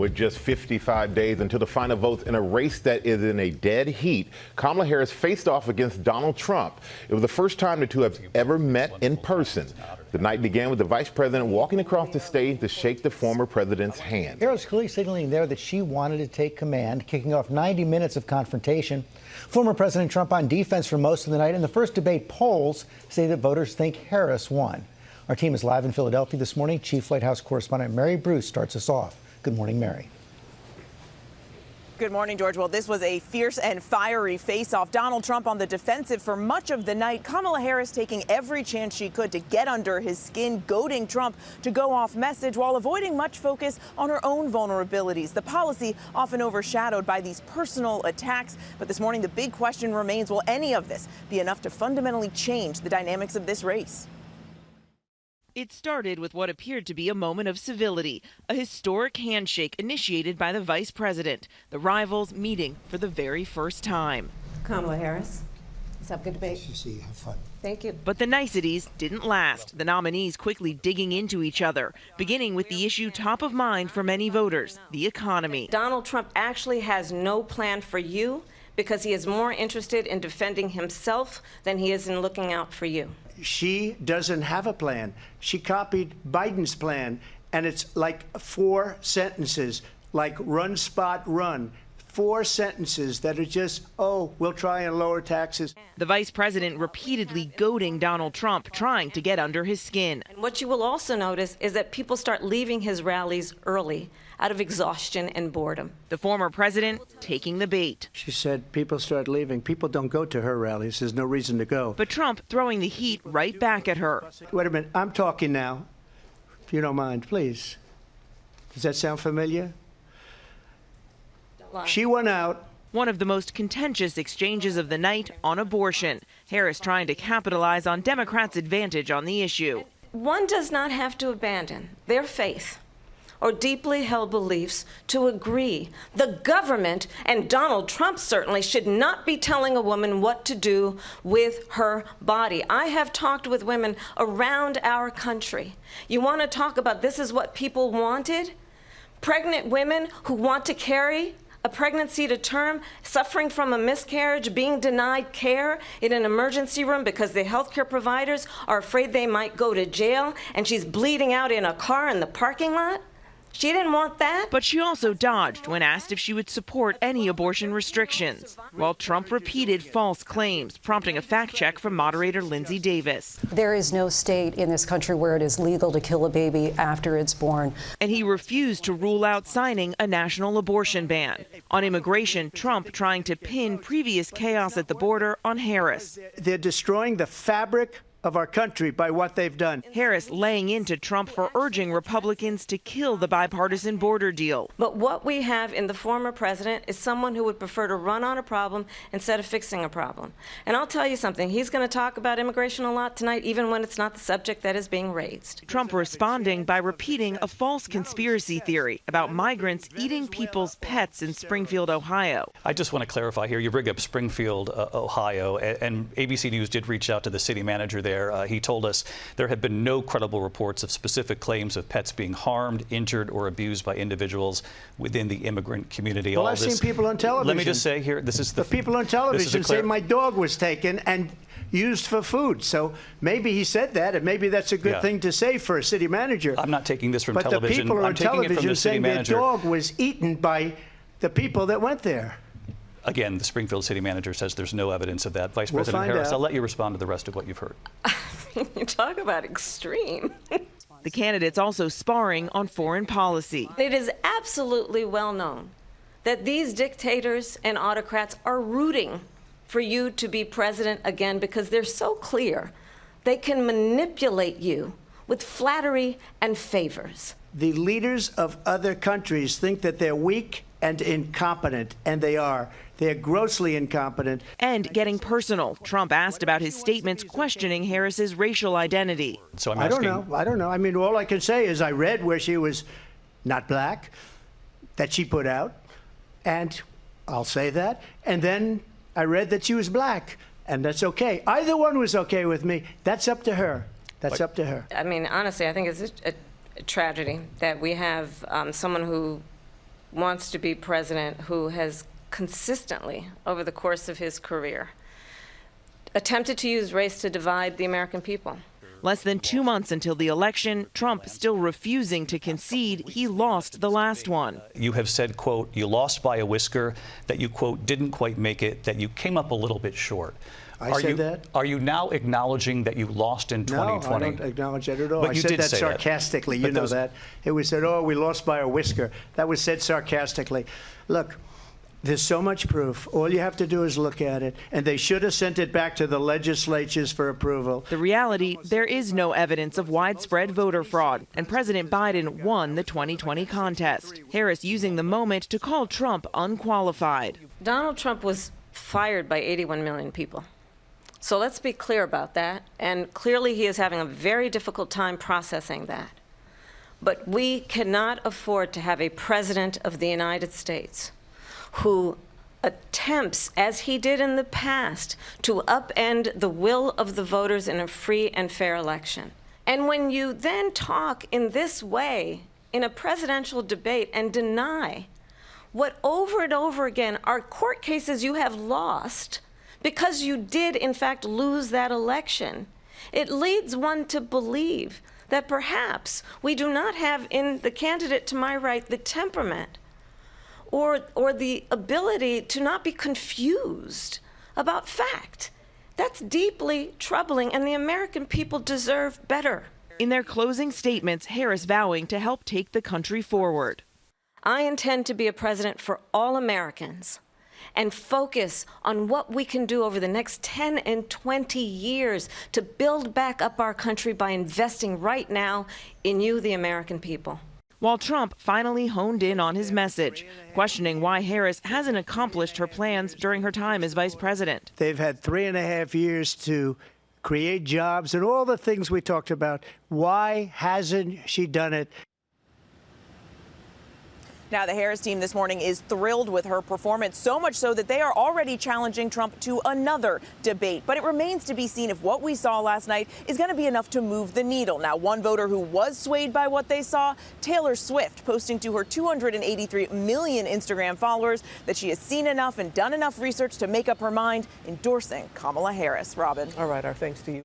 With just 55 days until the final votes in a race that is in a dead heat, Kamala Harris faced off against Donald Trump. It was the first time the two have ever met in person. The night began with the vice president walking across the stage to shake the former president's hand. Harris clearly signaling there that she wanted to take command, kicking off 90 minutes of confrontation. Former President Trump on defense for most of the night. In the first debate, polls say that voters think Harris won. Our team is live in Philadelphia this morning. Chief White House correspondent Mary Bruce starts us off. Good morning, Mary. Good morning, George. Well, this was a fierce and fiery face-off. Donald Trump on the defensive for much of the night. Kamala Harris taking every chance she could to get under his skin, goading Trump to go off message while avoiding much focus on her own vulnerabilities. The policy often overshadowed by these personal attacks. But this morning, the big question remains, will any of this be enough to fundamentally change the dynamics of this race? It started with what appeared to be a moment of civility, a historic handshake initiated by the vice president, the rivals meeting for the very first time. Kamala Harris, let's have a good debate. Have fun. Thank you. But the niceties didn't last, the nominees quickly digging into each other, beginning with the issue top of mind for many voters, the economy. Donald Trump actually has no plan for you because he is more interested in defending himself than he is in looking out for you. She doesn't have a plan. She copied Biden's plan, and it's like 4 sentences, like run, spot, run. 4 sentences that are just, oh, we'll try and lower taxes. The vice president repeatedly goading Donald Trump, trying to get under his skin. And what you will also notice is that people start leaving his rallies early out of exhaustion and boredom. The former president taking the bait. She said people start leaving. People don't go to her rallies. There's no reason to go. But Trump throwing the heat right back at her. Wait a minute. I'm talking now. If you don't mind, please. Does that sound familiar? She went out. One of the most contentious exchanges of the night on abortion. Harris trying to capitalize on Democrats' advantage on the issue. One does not have to abandon their faith or deeply held beliefs to agree. The government, and Donald Trump certainly, should not be telling a woman what to do with her body. I have talked with women around our country. You want to talk about this is what people wanted? Pregnant women who want to carry a pregnancy to term, suffering from a miscarriage, being denied care in an emergency room because the healthcare providers are afraid they might go to jail, and she's bleeding out in a car in the parking lot. She didn't want that. But she also dodged when asked if she would support any abortion restrictions, while Trump repeated false claims, prompting a fact check from moderator Lindsay Davis. There is no state in this country where it is legal to kill a baby after it's born. And he refused to rule out signing a national abortion ban. On immigration, Trump trying to pin previous chaos at the border on Harris. They're destroying the fabric of our country by what they've done. Harris laying into Trump for urging Republicans to kill the bipartisan border deal. But what we have in the former president is someone who would prefer to run on a problem instead of fixing a problem. And I'll tell you something, he's going to talk about immigration a lot tonight, even when it's not the subject that is being raised. Trump responding by repeating a false conspiracy theory about migrants eating people's pets in Springfield, Ohio. I just want to clarify here, you bring up Springfield, Ohio, and ABC News did reach out to the city manager there. He told us there have been no credible reports of specific claims of pets being harmed, injured, or abused by individuals within the immigrant community. Well, I've seen people on television. Let me just say here, this is the people on television say my dog was taken and used for food. So maybe he said that, and maybe that's a good thing to say for a city manager. I'm not taking this from but television. But the people I'm on taking it from television the city saying their manager. dog was eaten by the people that went there. Again, the Springfield city manager says there's no evidence of that. Vice President find Harris, out. I'll let you respond to the rest of what you've heard. You talk about extreme. The candidates also sparring on foreign policy. It is absolutely well known that these dictators and autocrats are rooting for you to be president again because they're so clear they can manipulate you with flattery and favors. The leaders of other countries think that they're weak and incompetent, and they are. They're grossly incompetent. And getting personal. Trump asked about his statements questioning Harris's racial identity. So I don't know. I mean, all I can say is I read where she was not black, that she put out, and I'll say that. And then I read that she was black, and that's okay. Either one was okay with me. That's up to her. That's up to her. I mean, honestly, I think it's a tragedy that we have someone who wants to be president who has consistently, over the course of his career, attempted to use race to divide the American people. Less than 2 months until the election, Trump still refusing to concede he lost the last one. You have said, quote, you lost by a whisker, that you, quote, didn't quite make it, that you came up a little bit short. I said that? Are you now acknowledging that you lost in 2020? No, I don't acknowledge that at all. But I you said did that say that. sarcastically. You know that. It was said, oh, we lost by a whisker. That was said sarcastically. Look, there's so much proof. All you have to do is look at it. And they should have sent it back to the legislatures for approval. The reality, there is no evidence of widespread voter fraud, and President Biden won the 2020 contest. Harris using the moment to call Trump unqualified. Donald Trump was fired by 81 million people. So let's be clear about that. And clearly he is having a very difficult time processing that. But we cannot afford to have a president of the United States who attempts, as he did in the past, to upend the will of the voters in a free and fair election. And when you then talk in this way in a presidential debate and deny what over and over again are court cases you have lost because you did in fact lose that election, it leads one to believe that perhaps we do not have in the candidate to my right the temperament or the ability to not be confused about fact. That's deeply troubling, and the American people deserve better. In their closing statements, Harris vowing to help take the country forward. I intend to be a president for all Americans and focus on what we can do over the next 10 and 20 years to build back up our country by investing right now in you, the American people. While Trump finally honed in on his message, questioning why Harris hasn't accomplished her plans during her time as vice president. They've had 3.5 years to create jobs and all the things we talked about. Why hasn't she done it? Now, the Harris team this morning is thrilled with her performance, so much so that they are already challenging Trump to another debate. But it remains to be seen if what we saw last night is going to be enough to move the needle. Now, one voter who was swayed by what they saw, Taylor Swift, posting to her 283 million Instagram followers that she has seen enough and done enough research to make up her mind, endorsing Kamala Harris. Robin. All right, our thanks to you.